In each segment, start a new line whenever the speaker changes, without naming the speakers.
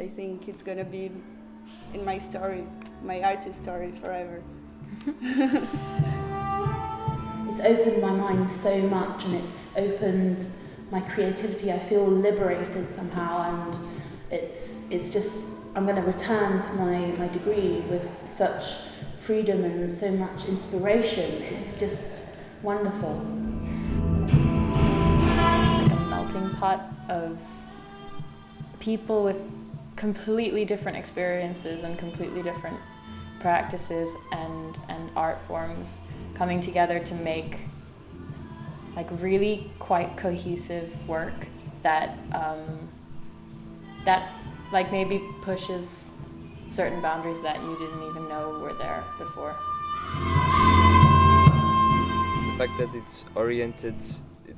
I think it's gonna be in my story, my artist story forever.
It's opened my mind so much, and it's opened my creativity. I feel liberated somehow, and it's just, I'm going to return to my degree with such freedom and so much inspiration. It's just wonderful.
Like a melting pot of people with completely different experiences and completely different practices and art forms coming together to make like really quite cohesive work that that like maybe pushes certain boundaries that you didn't even know were there before.
The fact that it's oriented, it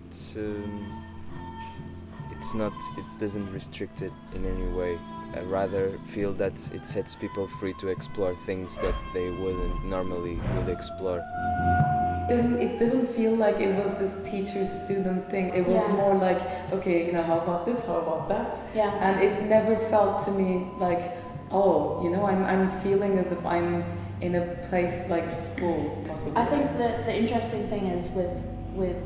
doesn't restrict it in any way. I rather feel that it sets people free to explore things that they wouldn't normally would explore.
It didn't feel like it was this teacher-student thing. It was more like, okay, how about this, how about that?
Yeah.
And it never felt to me like, oh, I'm feeling as if I'm in a place like school, possibly.
I think that the interesting thing is with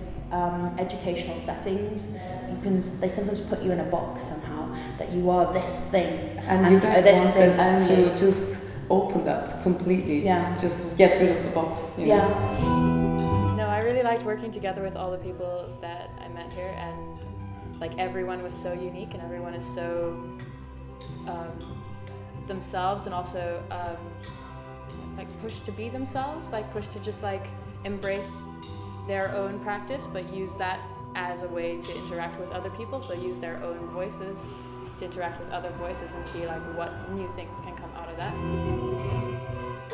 educational settings, they sometimes put you in a box somehow, that you are this thing.
And you guys
this thing
wanted
only.
to just open that completely.
Yeah.
Just get rid of the box. You
Yeah.
know?
No, I really liked working together with all the people that I met here, and like everyone was so unique and everyone is so themselves, and also like pushed to be themselves, like pushed to just like embrace their own practice, but use that as a way to interact with other people. So use their own voices to interact with other voices and see like what new things can come out of that.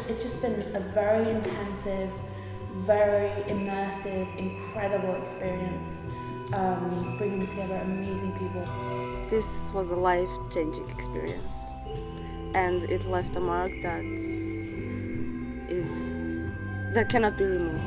It's just been a very intensive, very immersive, incredible experience, bringing together amazing people.
This was a life-changing experience, and it left a mark that cannot be removed.